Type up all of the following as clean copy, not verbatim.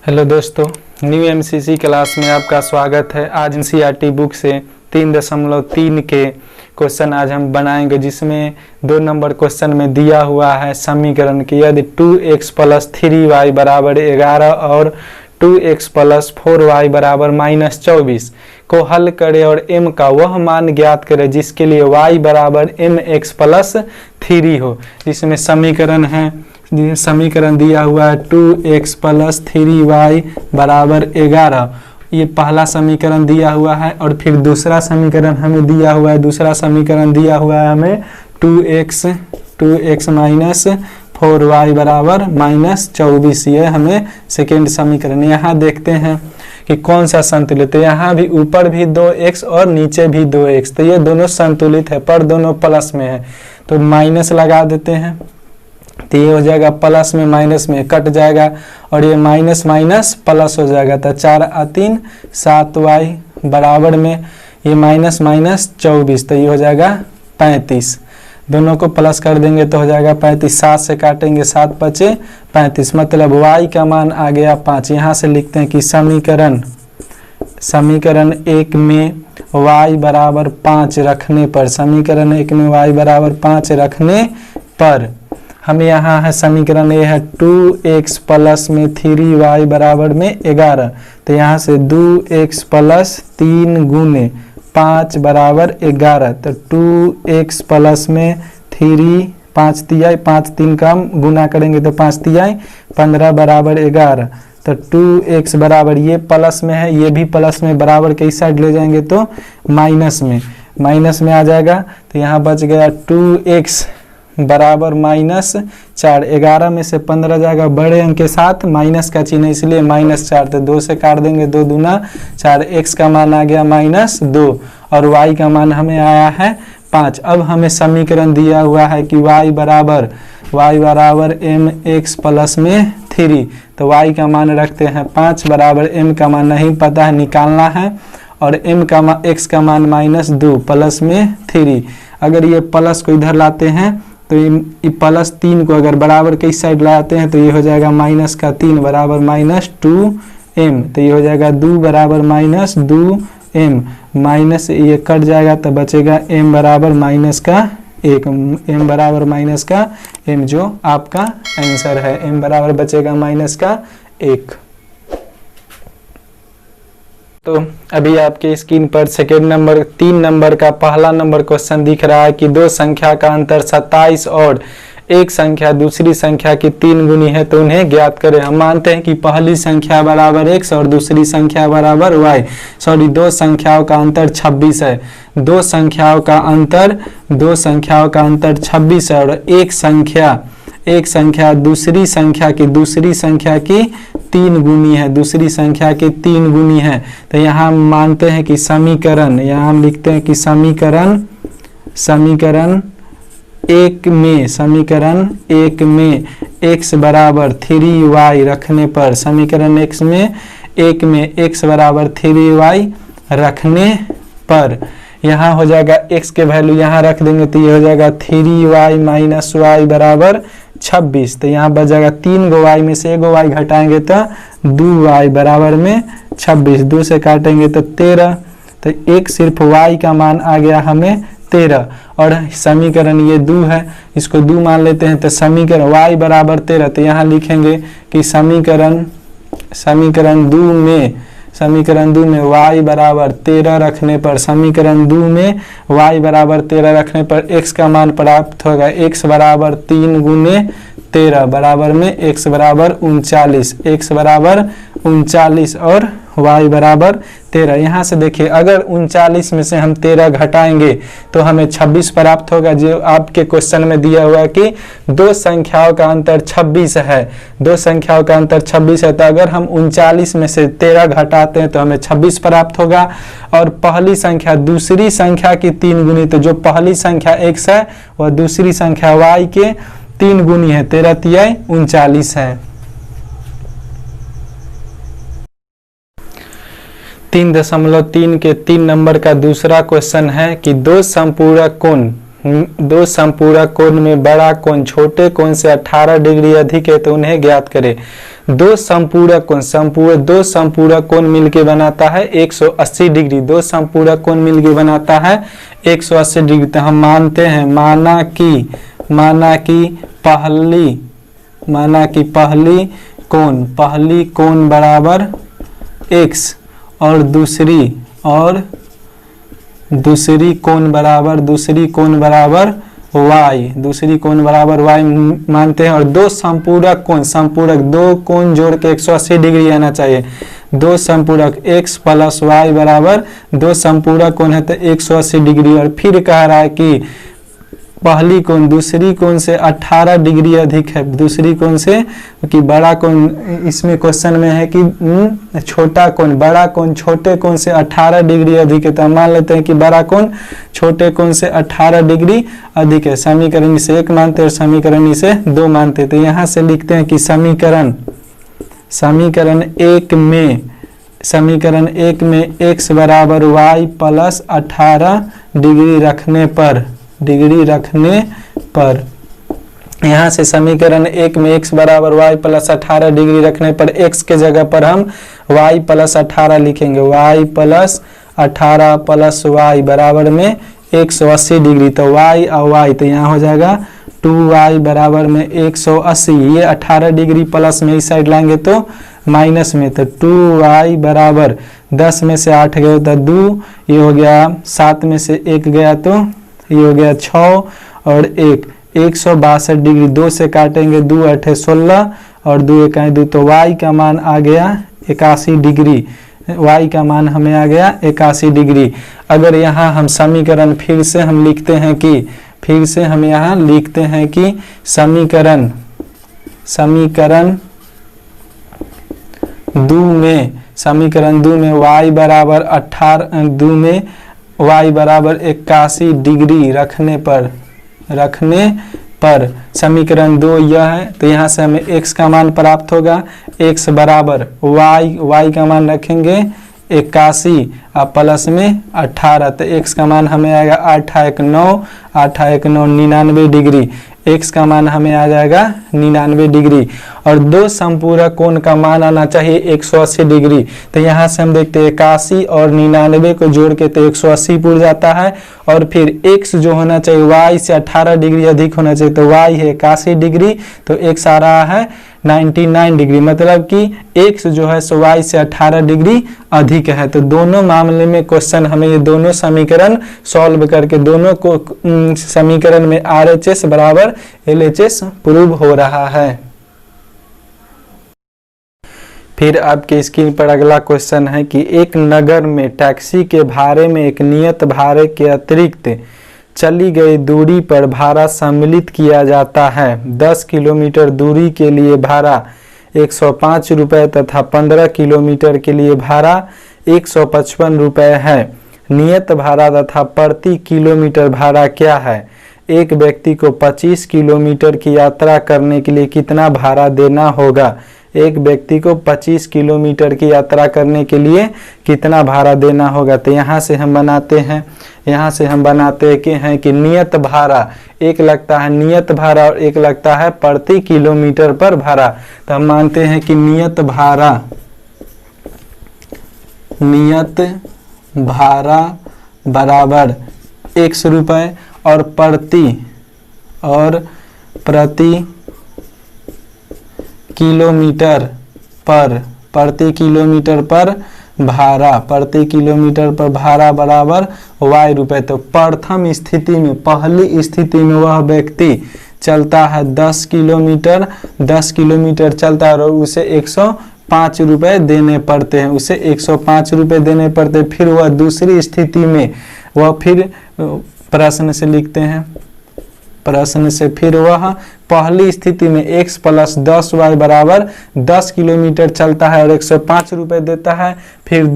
Hello दोस्तों, new MCC class में आपका स्वागत है। आज एनसीईआरटी बुक से 3.3 के क्वेश्चन आज हम बनाएंगे, जिसमें 2 नंबर क्वेश्चन में दिया हुआ है समीकरण कि यदि 2x + 3y = 11 और 2x + 4y = -24 को हल करें और m का वह मान ज्ञात करें जिसके लिए y = mx + 3 हो। जिसमें समीकरण दिया हुआ है 2x + 3y = 11। ये पहला समीकरण दिया हुआ है। और फिर दूसरा समीकरण हमें दिया हुआ है, हमें 2x - 4y = -24। ये हमें सेकेंड समीकरण। यहाँ देखते हैं कि कौन सा संतुलित है। यहाँ भी ऊपर भी 2x और नीचे भी 2x, तो ये दोनों संतुलित है, पर दोनों प्लस में है। तो माइनस लगा देते हैं, तो ये हो जाएगा प्लस में माइनस में कट जाएगा और ये माइनस माइनस प्लस हो जाएगा। तो 4 और 3 7y बराबर में ये माइनस माइनस 24, तो ये हो जाएगा 35। दोनों को प्लस कर देंगे तो हो जाएगा 35। 7 से काटेंगे 7 बचे 35, मतलब y का मान आ गया 5। यहाँ से लिखते हैं कि समीकरण 1 में y = 5 रखने पर, समीकरण 1 में y = 5 रखने पर हमें यहाँ है समीकरण ये है 2x + 3y = 11। तो यहाँ से 2x + 3 × 5 = 11। तो 2x + 3 5 तिहाई 5 3 का गुना करेंगे तो 5 तिहाई 15 = 11। तो 2x बराबर, ये प्लस में है, ये भी प्लस में, बराबर के इस साइड ले जाएंगे तो माइनस में आ जाएगा। तो यहाँ बच गया 2x बराबर -4। 11 में से 15 जाएगा बड़े अंक के साथ, माइनस का चिन्ह, इसलिए -4। तो 2 से काट देंगे, 2 दूना 4। x का मान आ गया -2 और y का मान हमें आया है 5। अब हमें समीकरण दिया हुआ है कि y बराबर mx + 3। तो y का मान रखते हैं 5 बराबर m का मान नहीं पता है, निकालना है। और x का मान -2 प्लस में 3। अगर ये प्लस को इधर लाते हैं तो ये प्लस 3 को अगर बराबर के इस साइड लाते हैं तो ये हो जाएगा -3 बराबर -2m। तो ये हो जाएगा 2 बराबर -2m, माइनस ये कट जाएगा तो बचेगा m बराबर -1। m बराबर -m जो आपका आंसर है, m बराबर बचेगा -1। तो अभी आपके स्क्रीन पर सेकेंड नंबर 3 नंबर का पहला नंबर क्वेश्चन दिख रहा है कि 2 संख्या का अंतर 27 और एक संख्या दूसरी संख्या की 3 गुनी है, तो उन्हें ज्ञात करें। हम मानते हैं कि पहली संख्या बराबर x और दूसरी संख्या बराबर y। सॉरी, 2 संख्याओं का अंतर 26 है। 2 संख्याओं का अंतर 26 है और एक संख्या दूसरी संख्या की 3 गुनी है, तो यहाँ हम मानते हैं कि समीकरण, यहाँ हम लिखते हैं कि समीकरण 1 में x बराबर 3y रखने पर, समीकरण 1 में x बराबर 3y रखने पर यहाँ हो जाएगा x के वैल्यू यहाँ रख देंगे तो ये हो जाएगा 3y - y बराबर 26। तो यहाँ बच जाएगा 3 गो y में से 1 गो y घटाएंगे तो 2y बराबर में 26। 2 से काटेंगे तो 13। तो एक सिर्फ y का मान आ गया हमें 13 और समीकरण ये 2 है, इसको 2 मान लेते हैं। तो समीकरण y बराबर 13, तो यहाँ लिखेंगे कि समीकरण 2 में y बराबर 13 रखने पर, समीकरण 2 में y बराबर 13 रखने पर x का मान प्राप्त होगा। x बराबर 3 × 13 बराबर में x बराबर 39 और y बराबर 13। यहाँ से देखिए, अगर 39 में से हम 13 घटाएंगे तो हमें 26 प्राप्त होगा, जो आपके क्वेश्चन में दिया हुआ है कि 2 संख्याओं का अंतर 26 है। 2 संख्याओं का अंतर 26 है, तो अगर हम 39 में से 13 घटाते हैं तो हमें 26 प्राप्त होगा। और पहली संख्या दूसरी संख्या की 3 गुनी, तो जो पहली संख्या x है वह दूसरी संख्या y के 3 गुनी है, 13 तिहाई 39 है। 3.3 के 3 नंबर का दूसरा क्वेश्चन है कि 2 समपूरक कोण दो संपूरक कोण में बड़ा कोण छोटे कोण से 18 डिग्री अधिक है तो उन्हें ज्ञात करें। दो संपूरक कोण मिलके बनाता है 180 डिग्री। दो संपूरक कोण मिलके बनाता है 180 डिग्री। तो हम मानते हैं, माना कि पहली कोण बराबर x और दूसरी कोण बराबर y मानते हैं। और दो संपूरक दो कोण जोड़ के 180 डिग्री आना चाहिए। दो संपूरक x प्लस y बराबर दो संपूरक कोण है तो 180 डिग्री। और फिर कह रहा है कि पहली कोण दूसरी कोण से 18 डिग्री अधिक है। दूसरी कोण से कि बड़ा कोण, इसमें क्वेश्चन में है कि छोटा कोण, बड़ा कोण छोटे कोण से 18 डिग्री अधिक है। तो हम मान लेते हैं कि बड़ा कोण छोटे कोण से 18 डिग्री अधिक है। समीकरण से 1 मानते हैं और समीकरण से 2 मानते हैं। तो यहाँ से लिखते हैं कि समीकरण 1 में x बराबर y प्लस 18 डिग्री रखने पर यहाँ से समीकरण 1 में x बराबर y प्लस 18 डिग्री रखने पर x के जगह पर हम y प्लस 18 लिखेंगे। y प्लस 18 प्लस y बराबर में 180 डिग्री। तो y और y तो यहाँ हो जाएगा 2y बराबर में 180। ये 18 डिग्री प्लस में इस साइड लाएंगे तो माइनस में, तो 2y बराबर 10 में से 8 गए तो 2, ये हो गया 7 में से 1 गया तो ये हो गया 6 और 1 162 डिग्री। 2 से काटेंगे 2 8 16 और 2 1 2, तो y का मान आ गया 81 डिग्री। y का मान हमें आ गया 81 डिग्री। अगर यहाँ हम समीकरण फिर से हम लिखते हैं कि समीकरण 2 में y बराबर 81 डिग्री रखने पर समीकरण 2 यह है। तो यहाँ से हमें x का मान प्राप्त होगा। x बराबर y का मान रखेंगे 81 और प्लस में 18, तो x का मान हमें आएगा 8 1 9 99 डिग्री। x का मान हमें आ जाएगा 99 डिग्री। और दो संपूरक कोण का मान आना चाहिए 180 डिग्री। तो यहाँ से हम देखते हैं 81 और 99 को जोड़ के तो 180 पुर जाता है। और फिर x जो होना चाहिए y से 18 डिग्री अधिक होना चाहिए, तो y है 81 डिग्री, तो x आ रहा है 99 डिग्री। मतलब कि x जो है सो y से 18 डिग्री अधिक है। तो दोनों मामले में क्वेश्चन हमें ये दोनों समीकरण सॉल्व करके दोनों को समीकरण में RHS बराबर LHS प्रूव हो रहा है। फिर आपके स्क्रीन पर अगला क्वेश्चन है कि एक नगर में टैक्सी के भाड़े में एक नियत भाड़े के अतिरिक्त चली गई दूरी पर भाड़ा सम्मिलित किया जाता है। 10 किलोमीटर दूरी के लिए भाड़ा 105 रुपये तथा 15 किलोमीटर के लिए भाड़ा 155 रुपये है। नियत भाड़ा तथा प्रति किलोमीटर भाड़ा क्या है? एक व्यक्ति को 25 किलोमीटर की यात्रा करने के लिए कितना भाड़ा देना होगा? एक व्यक्ति को 25 किलोमीटर की यात्रा करने के लिए कितना भाड़ा देना होगा? तो यहाँ से हम बनाते हैं कि नियत भाड़ा, एक लगता है नियत भाड़ा और एक लगता है प्रति किलोमीटर पर भाड़ा। तो हम मानते हैं कि नियत भाड़ा बराबर 100 रुपये और प्रति किलोमीटर पर भाड़ा बराबर y रुपये। तो प्रथम स्थिति में, पहली स्थिति में वह व्यक्ति चलता है 10 किलोमीटर चलता है और उसे 105 रुपये देने पड़ते हैं, फिर वह दूसरी स्थिति में वह फिर प्रश्न से लिखते हैं, फिर वह पहली स्थिति में x प्लस 10y बराबर 10 किलोमीटर चलता है और 105 रुपये देता है। फिर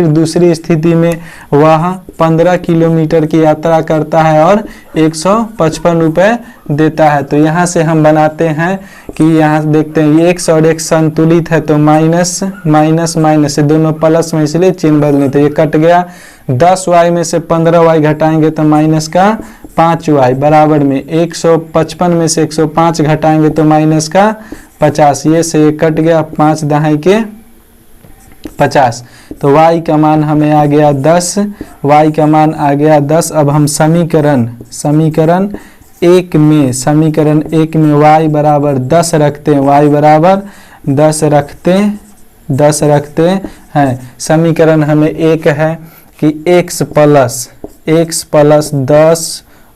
दूसरी स्थिति में वह 15 किलोमीटर की यात्रा करता है और 155 रुपये देता है। तो यहाँ से हम बनाते हैं कि यहाँ देखते हैं x और x संतुलित है, तो माइनस से दोनों प्लस में, इसलिए चिन्ह बदलें। तो ये कट गया। 10y में से 15y घटाएंगे तो माइनस का 5y बराबर में 155 में से 105 घटाएंगे तो माइनस का 50, ये से ये कट गया, 5 दहाई के 50, तो y का मान हमें आ गया 10, y का मान आ गया 10। अब हम समीकरण एक में y बराबर 10 रखते हैं, y बराबर 10 रखते हैं। समीकरण हमें एक है कि x प्लस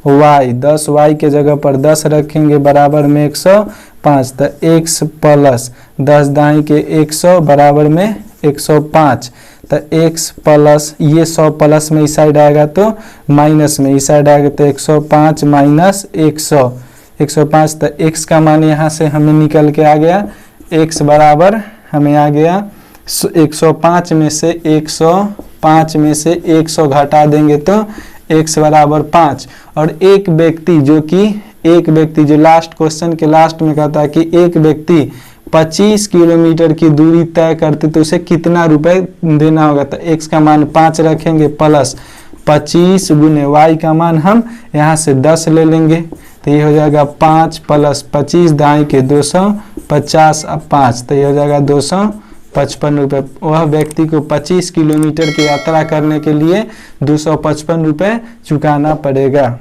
10y के जगह पर 10 रखेंगे बराबर में 105, तो x प्लस 10 दाई के 100 बराबर में 105, तो x प्लस ये 100 प्लस में इस साइड आएगा तो माइनस में इस साइड आएगा, तो 105 माइनस 105, तो x का मान यहाँ से हमें निकल के आ गया, x बराबर हमें आ गया 105 में से 100 घटा देंगे तो x बराबर 5। और एक व्यक्ति जो लास्ट क्वेश्चन के लास्ट में कहता है कि एक व्यक्ति 25 किलोमीटर की दूरी तय करते तो उसे कितना रुपए देना होगा, तो x का मान 5 रखेंगे प्लस 25 गुने y का मान हम यहाँ से 10 ले लेंगे, तो ये हो जाएगा 5 प्लस 25 दाई के 250 अब 5, तो ये हो जाएगा 255 रुपये। वह व्यक्ति को 25 किलोमीटर की यात्रा करने के लिए 255 रुपये चुकाना पड़ेगा।